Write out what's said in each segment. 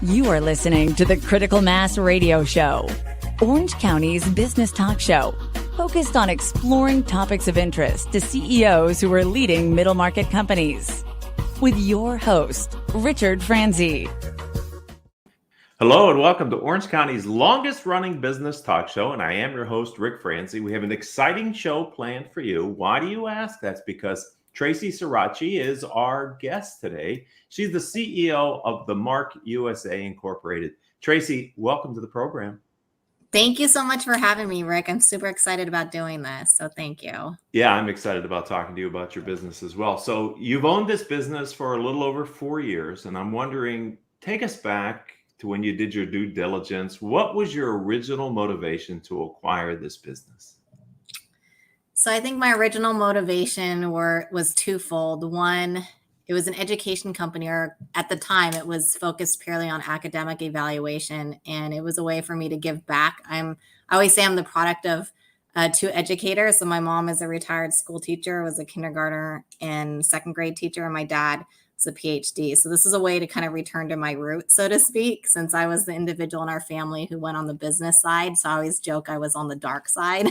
You are listening to the Critical Mass Radio Show, Orange County's business talk show, focused on exploring topics of interest to CEOs who are leading middle market companies. With your host, Richard Franzi. Hello and welcome to Orange County's longest running business talk show. And I am your host, Rick Franzi. We have an exciting show planned for you. Why do you ask? That's because Traci Shirachi is our guest today. She's the CEO of the Mark USA Incorporated. Traci, welcome to the program. Thank you so much for having me, Rick. I'm super excited about doing this. So thank you. Yeah, I'm excited about talking to you about your business as well. So you've owned this business for a little over 4 years. And I'm wondering, take us back to when you did your due diligence. What was your original motivation to acquire this business? So I think my original motivation was twofold. One, it was an education company, or at the time it was focused purely on academic evaluation, and it was a way for me to give back. I always say I'm the product of two educators. So my mom is a retired school teacher, was a kindergartner and second grade teacher, and my dad was a PhD. So this is a way to kind of return to my roots, so to speak, since I was the individual in our family who went on the business side. So I always joke I was on the dark side.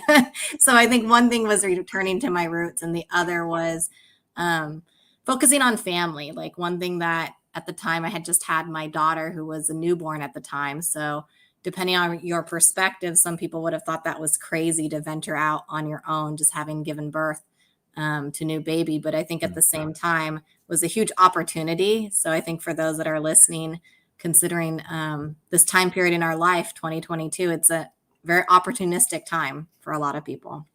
So I think one thing was returning to my roots, and the other was focusing on family. Like one thing that at the time I had just had my daughter, who was a newborn at the time. So depending on your perspective, some people would have thought that was crazy to venture out on your own, just having given birth to new baby. But I think at the same time was a huge opportunity. So I think for those that are listening, considering this time period in our life, 2022, it's a very opportunistic time for a lot of people.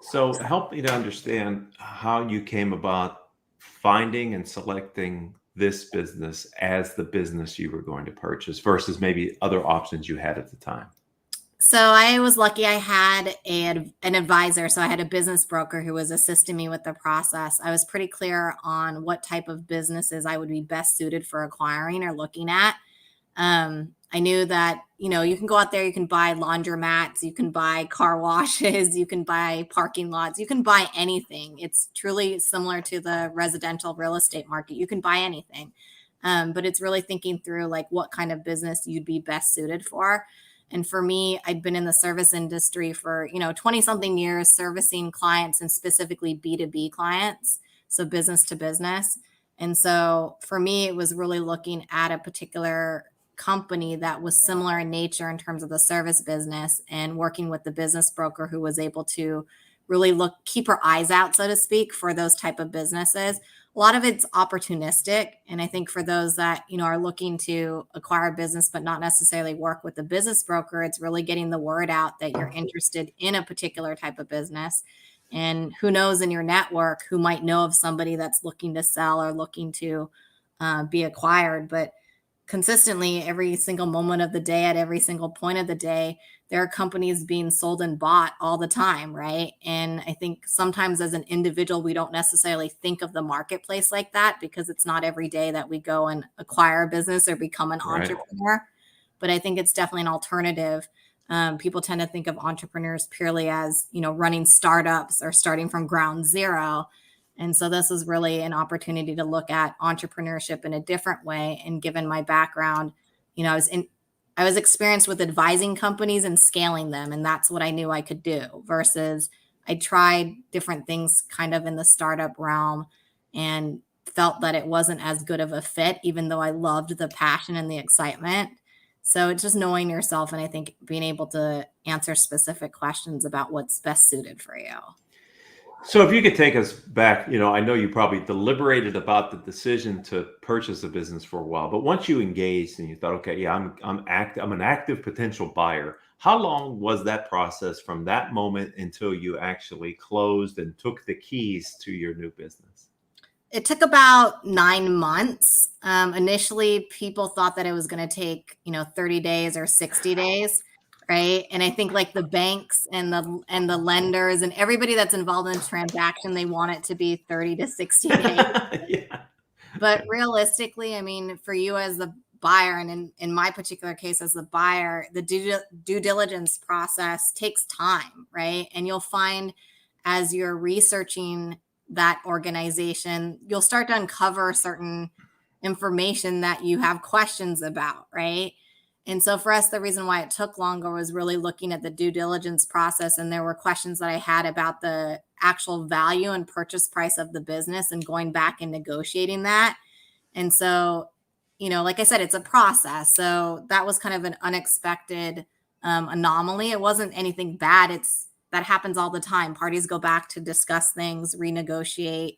So help me to understand how you came about finding and selecting this business as the business you were going to purchase versus maybe other options you had at the time. So I was lucky I had an advisor. So I had a business broker who was assisting me with the process. I was pretty clear on what type of businesses I would be best suited for acquiring or looking at. I knew that, you can go out there, you can buy laundromats, you can buy car washes, you can buy parking lots, you can buy anything. It's truly similar to the residential real estate market. You can buy anything. But it's really thinking through like what kind of business you'd be best suited for. And for me, I'd been in the service industry for, 20 something years, servicing clients and specifically B2B clients. So business to business. And so for me, it was really looking at a particular company that was similar in nature in terms of the service business and working with the business broker who was able to really keep her eyes out, so to speak, for those type of businesses. A lot of it's opportunistic. And I think for those that, are looking to acquire a business, but not necessarily work with the business broker, it's really getting the word out that you're interested in a particular type of business. And who knows in your network who might know of somebody that's looking to sell or looking to be acquired. But consistently, every single moment of the day, at every single point of the day, there are companies being sold and bought all the time, right? And I think sometimes as an individual, we don't necessarily think of the marketplace like that because it's not every day that we go and acquire a business or become an entrepreneur. But I think it's definitely an alternative. People tend to think of entrepreneurs purely as, running startups or starting from ground zero. And so this is really an opportunity to look at entrepreneurship in a different way. And given my background, I was experienced with advising companies and scaling them. And that's what I knew I could do versus I tried different things kind of in the startup realm and felt that it wasn't as good of a fit, even though I loved the passion and the excitement. So it's just knowing yourself. And I think being able to answer specific questions about what's best suited for you. So if you could take us back, I know you probably deliberated about the decision to purchase a business for a while, but once you engaged and you thought, okay, yeah, I'm an active potential buyer. How long was that process from that moment until you actually closed and took the keys to your new business? It took about 9 months. Initially, people thought that it was going to take, 30 days or 60 days. Right. And I think like the banks and the lenders and everybody that's involved in the transaction, they want it to be 30 to 60 days. Yeah. But realistically, I mean, for you as the buyer, and in my particular case as the buyer, the due diligence process takes time. Right. And you'll find as you're researching that organization, you'll start to uncover certain information that you have questions about, right? And so for us, the reason why it took longer was really looking at the due diligence process. And there were questions that I had about the actual value and purchase price of the business and going back and negotiating that. And so, like I said, it's a process. So that was kind of an unexpected anomaly. It wasn't anything bad. That happens all the time. Parties go back to discuss things, renegotiate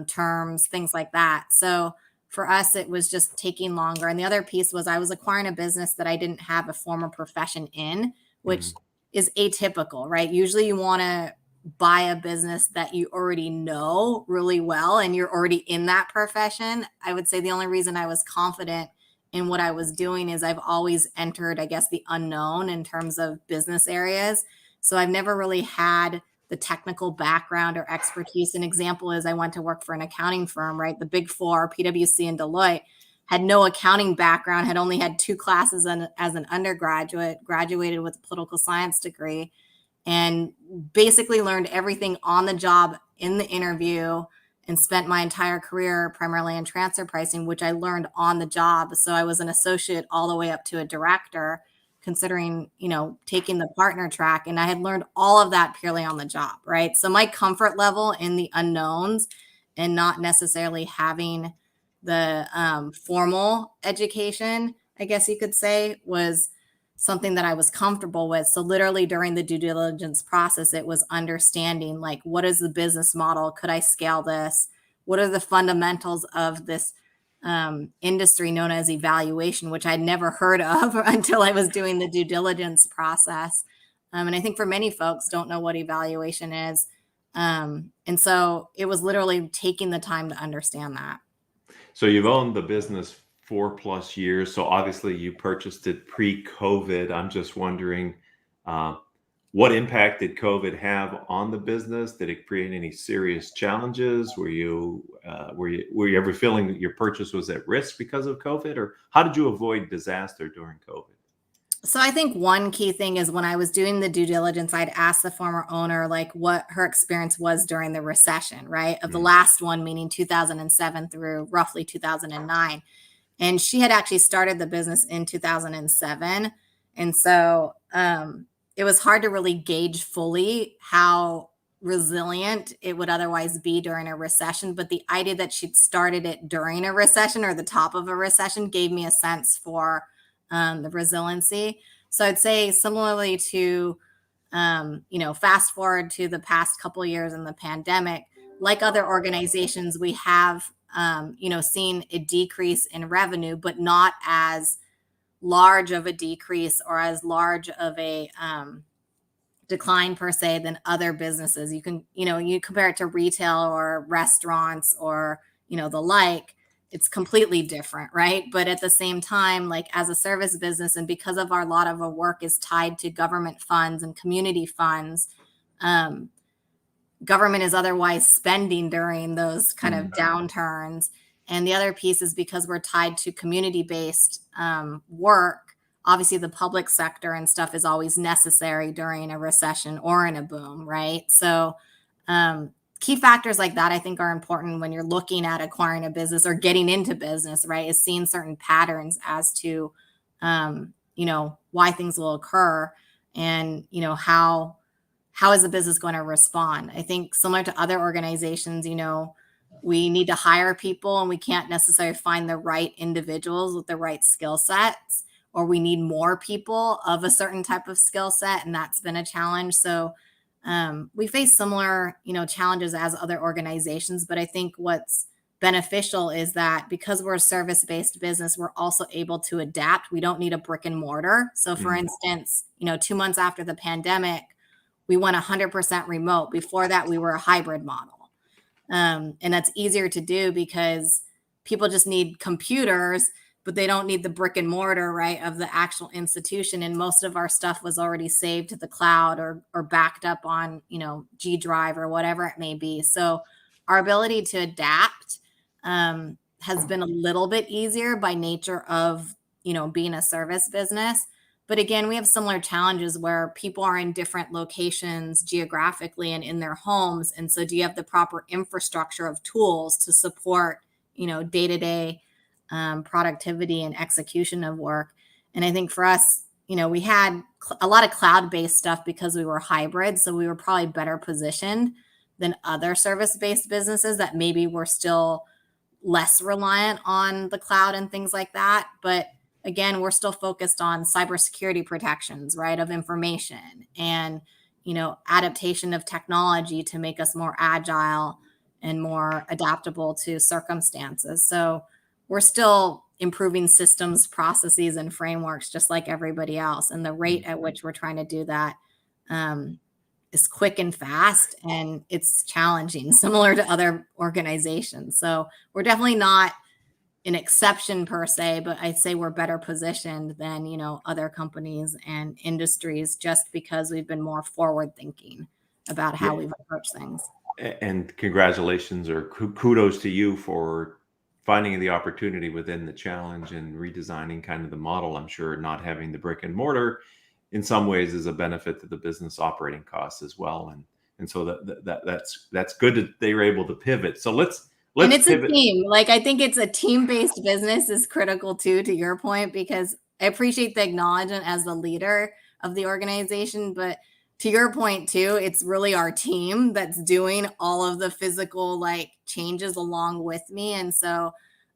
terms, things like that. So for us, it was just taking longer. And the other piece was I was acquiring a business that I didn't have a former profession in, which is atypical, right? Usually you want to buy a business that you already know really well and you're already in that profession. I would say the only reason I was confident in what I was doing is I've always entered, I guess, the unknown in terms of business areas. So I've never really had the technical background or expertise. An example is I went to work for an accounting firm, right? The big four, PwC and Deloitte, had no accounting background, had only had 2 classes as an undergraduate, graduated with a political science degree, and basically learned everything on the job in the interview and spent my entire career primarily in transfer pricing, which I learned on the job. So I was an associate all the way up to a director, considering, taking the partner track. And I had learned all of that purely on the job, right? So my comfort level in the unknowns and not necessarily having the formal education, I guess you could say, was something that I was comfortable with. So literally during the due diligence process, it was understanding, like, what is the business model? Could I scale this? What are the fundamentals of this industry known as evaluation, which I'd never heard of until I was doing the due diligence process. And I think for many folks don't know what evaluation is. And so it was literally taking the time to understand that. So you've owned the business 4+ years. So obviously you purchased it pre-COVID. I'm just wondering, what impact did COVID have on the business? Did it create any serious challenges? Were you ever feeling that your purchase was at risk because of COVID, or how did you avoid disaster during COVID? So I think one key thing is when I was doing the due diligence, I'd asked the former owner, like, what her experience was during the recession, right? Of the last one, meaning 2007 through roughly 2009. And she had actually started the business in 2007. And so it was hard to really gauge fully how resilient it would otherwise be during a recession. But the idea that she'd started it during a recession or the top of a recession gave me a sense for the resiliency. So I'd say similarly to, fast forward to the past couple of years in the pandemic, like other organizations, we have, seen a decrease in revenue, but not as large of a decrease or as large of a decline per se than other businesses. You can, you compare it to retail or restaurants or, the like, it's completely different, right? But at the same time, like as a service business, and because of a lot of our work is tied to government funds and community funds, government is otherwise spending during those kind of downturns. And the other piece is because we're tied to community-based work, obviously the public sector and stuff is always necessary during a recession or in a boom, right? So key factors like that, I think, are important when you're looking at acquiring a business or getting into business, right? Is seeing certain patterns as to, why things will occur and, how is the business going to respond? I think similar to other organizations, we need to hire people and we can't necessarily find the right individuals with the right skill sets, or we need more people of a certain type of skill set. And that's been a challenge. So we face similar, challenges as other organizations, but I think what's beneficial is that because we're a service-based business, we're also able to adapt. We don't need a brick and mortar. So for instance, 2 months after the pandemic, we went 100% remote. Before that, we were a hybrid model. And that's easier to do because people just need computers, but they don't need the brick and mortar, right, of the actual institution. And most of our stuff was already saved to the cloud or backed up on, G Drive or whatever it may be. So our ability to adapt has been a little bit easier by nature of, being a service business. But again, we have similar challenges where people are in different locations geographically and in their homes. And so do you have the proper infrastructure of tools to support, day-to-day productivity and execution of work. And I think for us, we had a lot of cloud-based stuff because we were hybrid. So we were probably better positioned than other service-based businesses that maybe were still less reliant on the cloud and things like that. But again, we're still focused on cybersecurity protections, right, of information and, adaptation of technology to make us more agile and more adaptable to circumstances. So we're still improving systems, processes, and frameworks just like everybody else. And the rate at which we're trying to do that is quick and fast, and it's challenging, similar to other organizations. So we're definitely not an exception per se, but I'd say we're better positioned than, other companies and industries just because we've been more forward thinking about how we've approached things. And congratulations or kudos to you for finding the opportunity within the challenge and redesigning kind of the model. I'm sure not having the brick and mortar in some ways is a benefit to the business operating costs as well. And so that's good that they were able to pivot. So let's and it's pivot. A team. Like, I think it's a team-based business is critical too, to your point, because I appreciate the acknowledgement as the leader of the organization, but to your point too, it's really our team that's doing all of the physical changes along with me. And so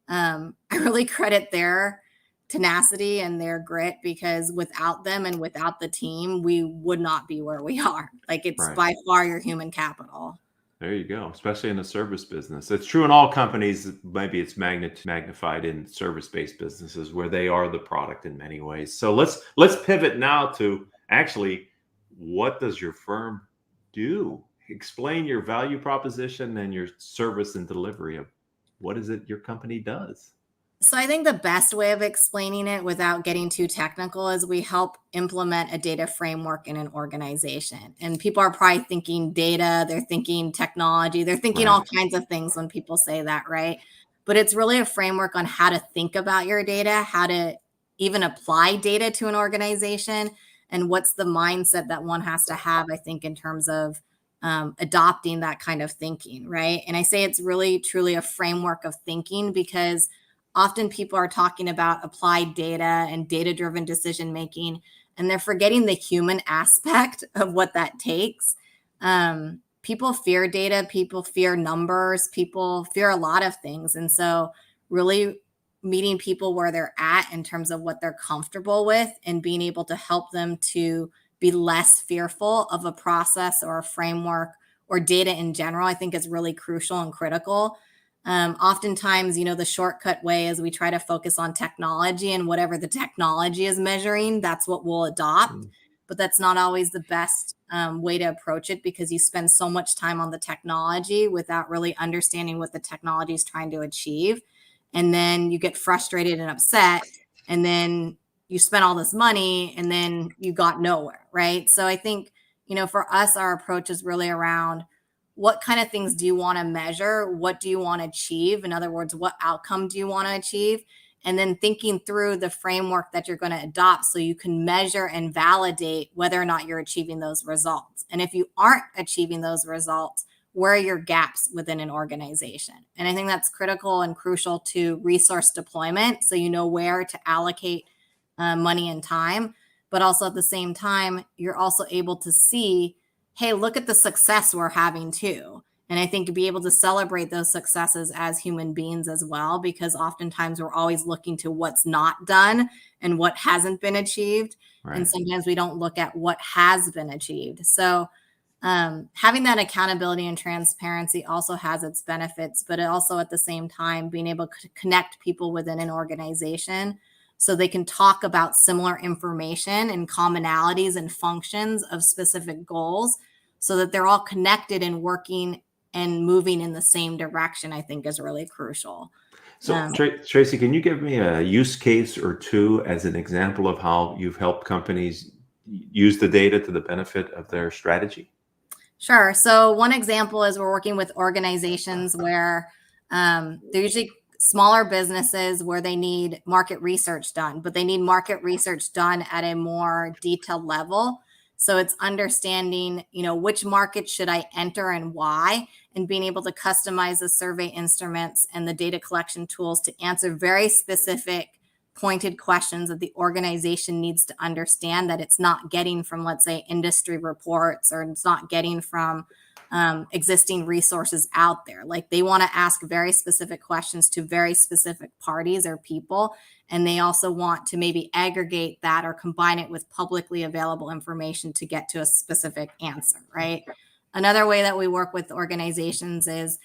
I really credit their tenacity and their grit, because without them and without the team, we would not be where we are. It's Right. by far your human capital. There you go. Especially in the service business. It's true in all companies. Maybe it's magnified in service-based businesses where they are the product in many ways. So let's pivot now to actually, what does your firm do? Explain your value proposition and your service and delivery of what is it your company does. So I think the best way of explaining it without getting too technical is we help implement a data framework in an organization. And people are probably thinking data, they're thinking technology, they're thinking all kinds of things when people say that, right? But it's really a framework on how to think about your data, how to even apply data to an organization, and what's the mindset that one has to have, I think, in terms of adopting that kind of thinking, right? And I say it's really, truly a framework of thinking, because often people are talking about applied data and data-driven decision-making, and they're forgetting the human aspect of what that takes. People fear data, people fear numbers, people fear a lot of things. And so really meeting people where they're at in terms of what they're comfortable with and being able to help them to be less fearful of a process or a framework or data in general, I think is really crucial and critical. Oftentimes, the shortcut way is we try to focus on technology, and whatever the technology is measuring, that's what we'll adopt. But that's not always the best way to approach it, because you spend so much time on the technology without really understanding what the technology is trying to achieve. And then you get frustrated and upset, and then you spend all this money, and then you got nowhere, right? So I think, for us, our approach is really around what kind of things do you want to measure? What do you want to achieve? In other words, what outcome do you want to achieve? And then thinking through the framework that you're going to adopt so you can measure and validate whether or not you're achieving those results. And if you aren't achieving those results, where are your gaps within an organization? And I think that's critical and crucial to resource deployment, so you know where to allocate money and time. But also at the same time, you're also able to see, hey, look at the success we're having too. And I think to be able to celebrate those successes as human beings as well, because oftentimes we're always looking to what's not done and what hasn't been achieved. Right. And sometimes we don't look at what has been achieved. So having that accountability and transparency also has its benefits, but it also at the same time being able to connect people within an organization so they can talk about similar information and commonalities and functions of specific goals, so that they're all connected and working and moving in the same direction, I think is really crucial. So Tracy, can you give me a use case or two as an example of how you've helped companies use the data to the benefit of their strategy? Sure. So one example is we're working with organizations where they're usually smaller businesses where they need market research done, but they need market research done at a more detailed level, So it's understanding, which market should I enter and why, and being able to customize the survey instruments and the data collection tools to answer very specific pointed questions that the organization needs to understand that it's not getting from, let's say, industry reports, or it's not getting from existing resources out there. Like, they want to ask very specific questions to very specific parties or people. And they also want to maybe aggregate that or combine it with publicly available information to get to a specific answer, right? Another way that we work with organizations is,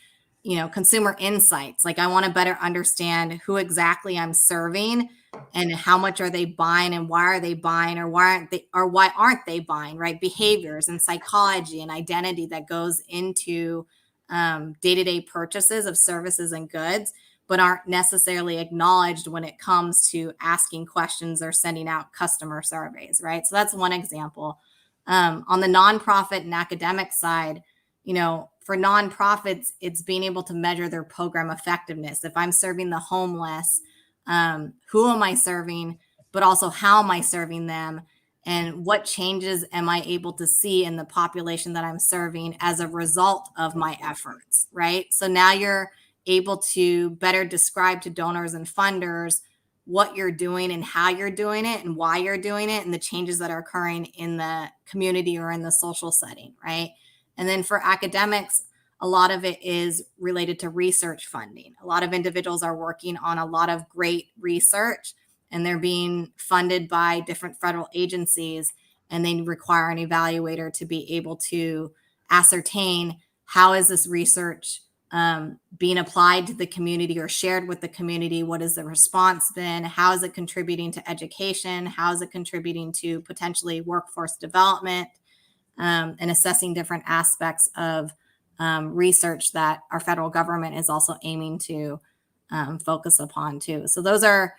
consumer insights. Like, I want to better understand who exactly I'm serving and how much are they buying and why are they buying, or why aren't they buying, right? Behaviors and psychology and identity that goes into day-to-day purchases of services and goods, but aren't necessarily acknowledged when it comes to asking questions or sending out customer surveys, right? So that's one example. On the nonprofit and academic side, for nonprofits, it's being able to measure their program effectiveness. If I'm serving the homeless, who am I serving, but also how am I serving them? And what changes am I able to see in the population that I'm serving as a result of my efforts, right? So now you're able to better describe to donors and funders what you're doing and how you're doing it and why you're doing it and the changes that are occurring in the community or in the social setting, right? And then for academics, a lot of it is related to research funding. A lot of individuals are working on a lot of great research, and they're being funded by different federal agencies, and they require an evaluator to be able to ascertain how is this research being applied to the community or shared with the community. What has the response been? How is it contributing to education? How is it contributing to potentially workforce development, and assessing different aspects of research that our federal government is also aiming to focus upon too. So those are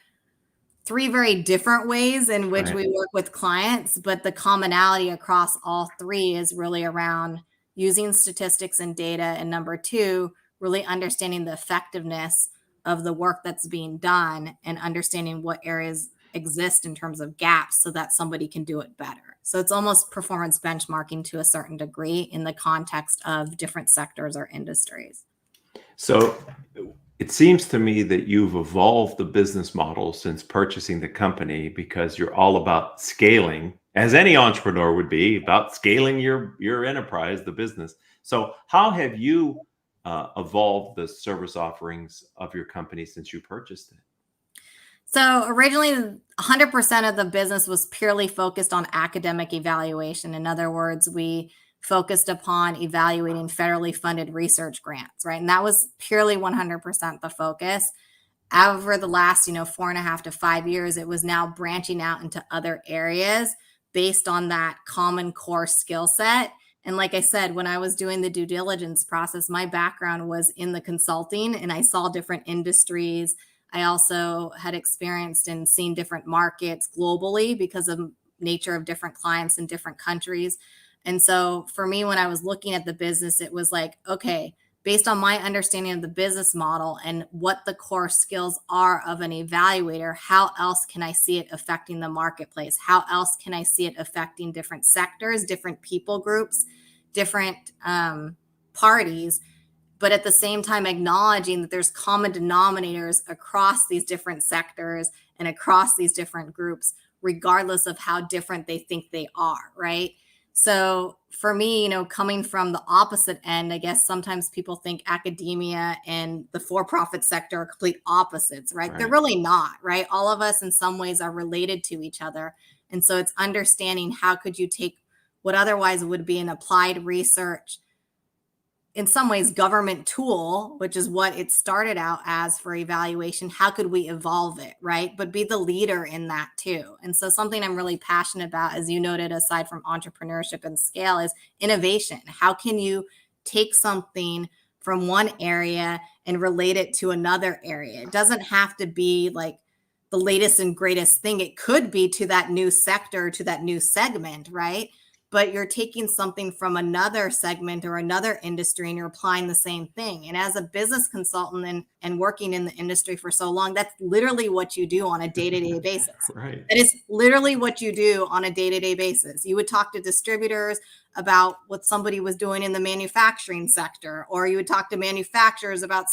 three very different ways in which we work with clients, but the commonality across all three is really around using statistics and data, and number two, really understanding the effectiveness of the work that's being done and understanding what areas exist in terms of gaps so that somebody can do it better. So it's almost performance benchmarking to a certain degree in the context of different sectors or industries. So it seems to me that you've evolved the business model since purchasing the company, because you're all about scaling, as any entrepreneur would be, about scaling your enterprise, the business. So how have you evolved the service offerings of your company since you purchased it? So originally, 100% of the business was purely focused on academic evaluation. In other words, we focused upon evaluating federally funded research grants, right? And that was purely 100% the focus. Over the last, 4.5 to 5 years, it was now branching out into other areas based on that common core skill set. And like I said, when I was doing the due diligence process, my background was in the consulting, and I saw different industries. I also had experienced and seen different markets globally because of nature of different clients in different countries. And so for me, when I was looking at the business, it was like, okay, based on my understanding of the business model and what the core skills are of an evaluator, how else can I see it affecting the marketplace? How else can I see it affecting different sectors, different people groups, different parties? But at the same time, acknowledging that there's common denominators across these different sectors and across these different groups, regardless of how different they think they are, right? So for me, coming from the opposite end, I guess sometimes people think academia and the for-profit sector are complete opposites, right? They're really not, right? All of us in some ways are related to each other. And so it's understanding how could you take what otherwise would be an applied research, in some ways government tool, which is what it started out as for evaluation. How could we evolve it, right? But be the leader in that too. And so something I'm really passionate about, as you noted, aside from entrepreneurship and scale, is innovation. How can you take something from one area and relate it to another area? It doesn't have to be like the latest and greatest thing. It could be to that new sector, to that new segment, right? but you're taking something from another segment or another industry and you're applying the same thing. And as a business consultant and working in the industry for so long, that's literally what you do on a day-to-day basis. Right. That is literally what you do on a day-to-day basis. You would talk to distributors about what somebody was doing in the manufacturing sector, or you would talk to manufacturers about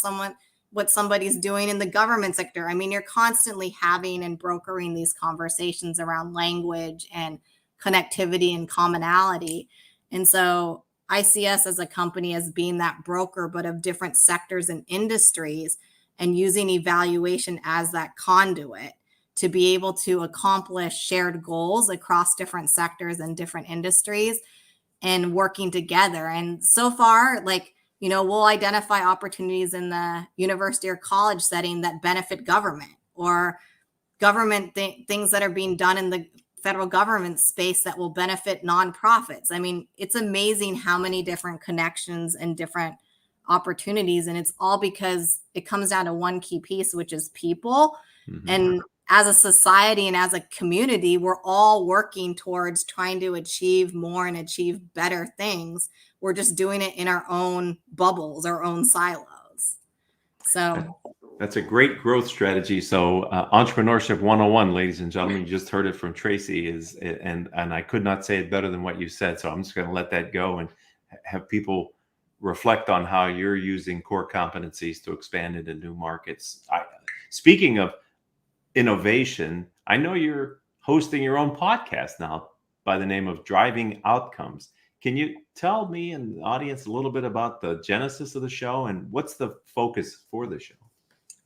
what somebody's doing in the government sector. I mean, you're constantly having and brokering these conversations around language and connectivity and commonality. And so I see us as a company as being that broker, but of different sectors and industries, and using evaluation as that conduit to be able to accomplish shared goals across different sectors and different industries and working together. And so far, we'll identify opportunities in the university or college setting that benefit government, or government things that are being done in the federal government space that will benefit nonprofits. I mean, it's amazing how many different connections and different opportunities. And it's all because it comes down to one key piece, which is people. Mm-hmm. And as a society and as a community, we're all working towards trying to achieve more and achieve better things. We're just doing it in our own bubbles, our own silos. So that's a great growth strategy. So Entrepreneurship 101, ladies and gentlemen, you just heard it from Traci, and I could not say it better than what you said. So I'm just going to let that go and have people reflect on how you're using core competencies to expand into new markets. Speaking of innovation, I know you're hosting your own podcast now by the name of Driving Outcomes. Can you tell me and the audience a little bit about the genesis of the show and what's the focus for the show?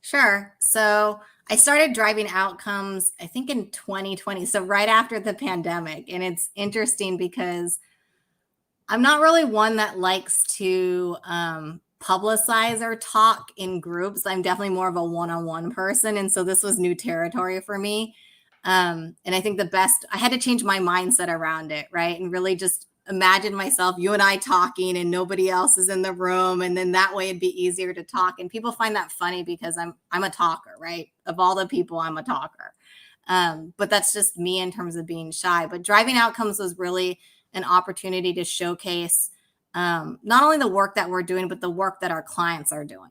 Sure. So I started Driving Outcomes, I think in 2020. So right after the pandemic. And it's interesting because I'm not really one that likes to publicize or talk in groups. I'm definitely more of a one-on-one person. And so this was new territory for me. And I think I had to change my mindset around it, right? And really just imagine myself, you and I talking, and nobody else is in the room. And then that way it'd be easier to talk. And people find that funny because I'm a talker, right? Of all the people, I'm a talker. But that's just me in terms of being shy. But Driving Outcomes was really an opportunity to showcase not only the work that we're doing, but the work that our clients are doing.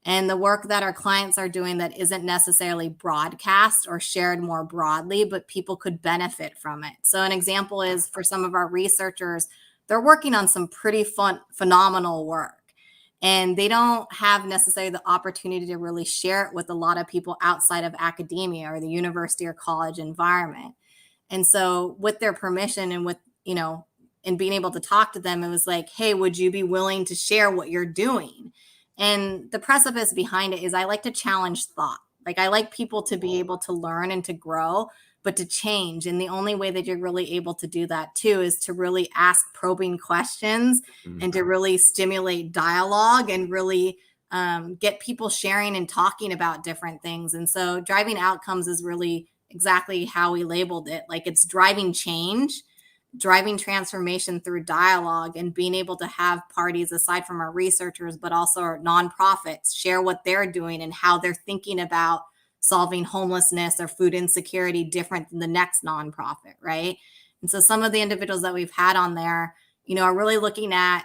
And the work that our clients are doing that isn't necessarily broadcast or shared more broadly, but people could benefit from it. So an example is for some of our researchers, they're working on some pretty phenomenal work. And they don't have necessarily the opportunity to really share it with a lot of people outside of academia or the university or college environment. And so with their permission and with, and being able to talk to them, it was like, hey, would you be willing to share what you're doing? And the precipice behind it is I like to challenge thought. Like I like people to be able to learn and to grow, but to change. And the only way that you're really able to do that too is to really ask probing questions and to really stimulate dialogue and really get people sharing and talking about different things. And so Driving Outcomes is really exactly how we labeled it. Like it's driving change, driving transformation through dialogue, and being able to have parties aside from our researchers, but also our nonprofits share what they're doing and how they're thinking about solving homelessness or food insecurity different than the next nonprofit, right? And so some of the individuals that we've had on there, are really looking at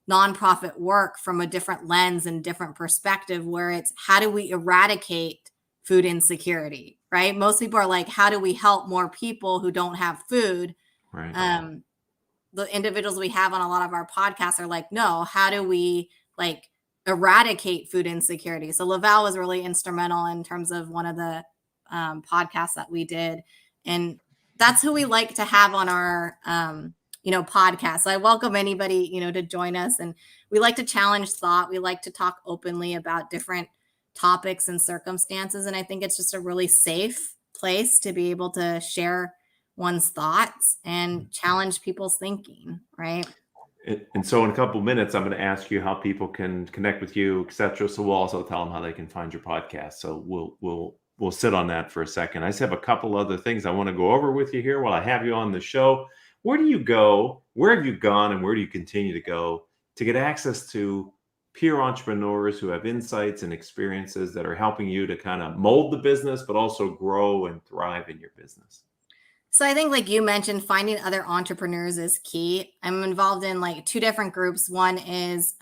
nonprofit work from a different lens and different perspective, where it's how do we eradicate food insecurity, right? Most people are like, how do we help more people who don't have food? Right. The individuals we have on a lot of our podcasts are like, no, how do we eradicate food insecurity? So Laval was really instrumental in terms of one of the podcasts that we did. And that's who we like to have on our, podcast. So I welcome anybody, to join us. And we like to challenge thought. We like to talk openly about different topics and circumstances. And I think it's just a really safe place to be able to share one's thoughts and challenge people's thinking, right? And so in a couple of minutes, I'm going to ask you how people can connect with you, et cetera. So we'll also tell them how they can find your podcast. So we'll sit on that for a second. I just have a couple other things I want to go over with you here while I have you on the show. Where do you go? Where have you gone? And where do you continue to go to get access to peer entrepreneurs who have insights and experiences that are helping you to kind of mold the business, but also grow and thrive in your business? So I think, like you mentioned, finding other entrepreneurs is key. I'm involved in like two different groups. One is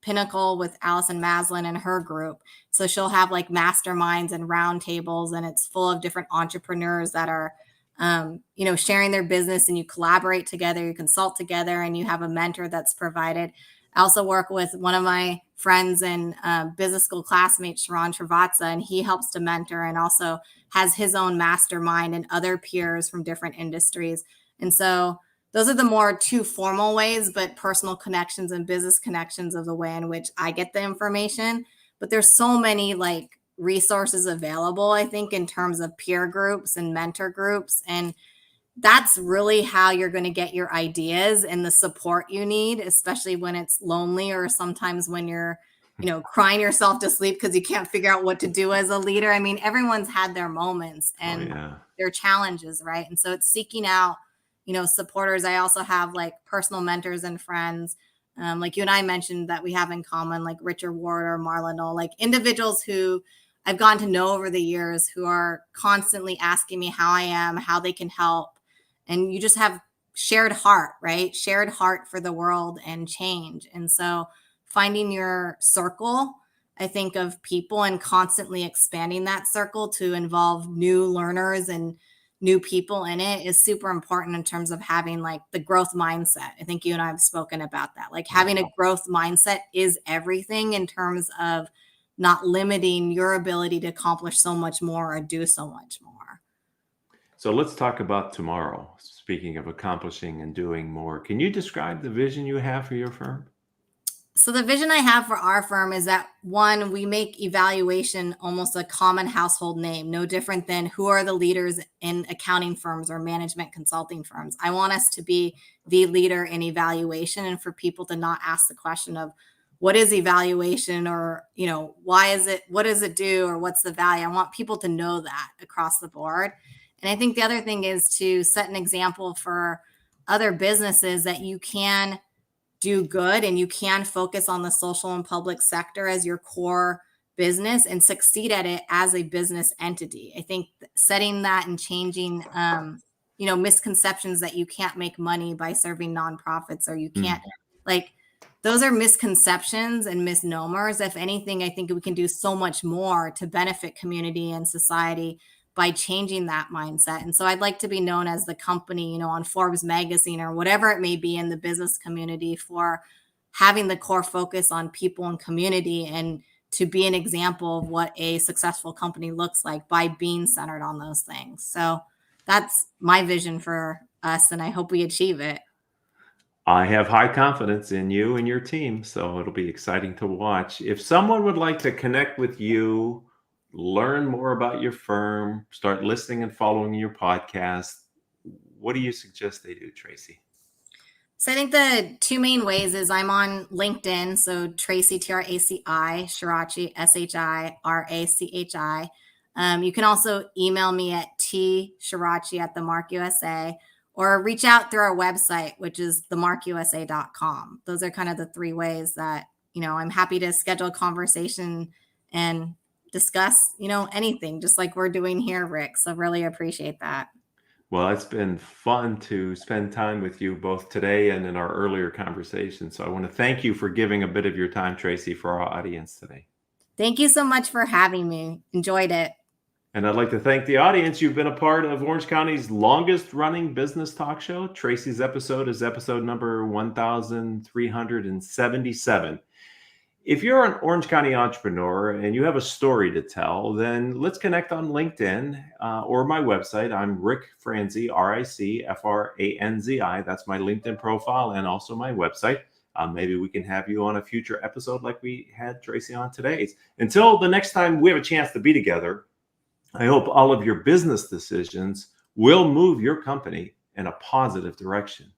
Pinnacle with Allison Maslin and her group. So she'll have like masterminds and roundtables, and it's full of different entrepreneurs that are, sharing their business, and you collaborate together, you consult together, and you have a mentor that's provided. I also work with one of my friends and business school classmates, Sharon Travaza, and he helps to mentor and also has his own mastermind and other peers from different industries. And so those are the more two formal ways, but personal connections and business connections of the way in which I get the information. But there's so many like resources available, I think, in terms of peer groups and mentor groups. And that's really how you're going to get your ideas and the support you need, especially when it's lonely or sometimes when you're, crying yourself to sleep because you can't figure out what to do as a leader. I mean, everyone's had their moments and their challenges, right? And so it's seeking out, supporters. I also have like personal mentors and friends, like you and I mentioned that we have in common, like Richard Ward or Marla Knoll, like individuals who I've gotten to know over the years who are constantly asking me how I am, how they can help. And you just have shared heart, right? Shared heart for the world and change. And so finding your circle, I think, of people and constantly expanding that circle to involve new learners and new people in it is super important in terms of having like the growth mindset. I think you and I have spoken about that. Like having a growth mindset is everything in terms of not limiting your ability to accomplish so much more or do so much more. So let's talk about tomorrow. Speaking of accomplishing and doing more, can you describe the vision you have for your firm? So the vision I have for our firm is that, one, we make evaluation almost a common household name, no different than who are the leaders in accounting firms or management consulting firms. I want us to be the leader in evaluation, and for people to not ask the question of what is evaluation, or, why is it, what does it do, or what's the value? I want people to know that across the board. And I think the other thing is to set an example for other businesses that you can do good and you can focus on the social and public sector as your core business and succeed at it as a business entity. I think setting that and changing, misconceptions that you can't make money by serving nonprofits, or you can't, like, those are misconceptions and misnomers. If anything, I think we can do so much more to benefit community and society by changing that mindset. And so I'd like to be known as the company, on Forbes magazine or whatever it may be in the business community, for having the core focus on people and community, and to be an example of what a successful company looks like by being centered on those things. So that's my vision for us, and I hope we achieve it. I have high confidence in you and your team, so it'll be exciting to watch. If someone would like to connect with you, learn more about your firm, start listening and following your podcast, what do you suggest they do, Traci? So I think the two main ways is I'm on LinkedIn. So Traci, Traci, Shirachi, Shirachi. You can also email me at tshirachi@themarkusa, or reach out through our website, which is themarkusa.com. Those are kind of the three ways that, I'm happy to schedule a conversation and discuss, anything, just like we're doing here, Rick. So really appreciate that. Well, it's been fun to spend time with you both today and in our earlier conversation. So I want to thank you for giving a bit of your time, Traci, for our audience today. Thank you so much for having me. Enjoyed it. And I'd like to thank the audience. You've been a part of Orange County's longest running business talk show. Traci's episode is episode number 1377. If you're an Orange County entrepreneur and you have a story to tell, then let's connect on LinkedIn or my website. I'm Rick Franzi, RICFRANZI. That's my LinkedIn profile and also my website. Maybe we can have you on a future episode like we had Traci on today. Until the next time we have a chance to be together, I hope all of your business decisions will move your company in a positive direction.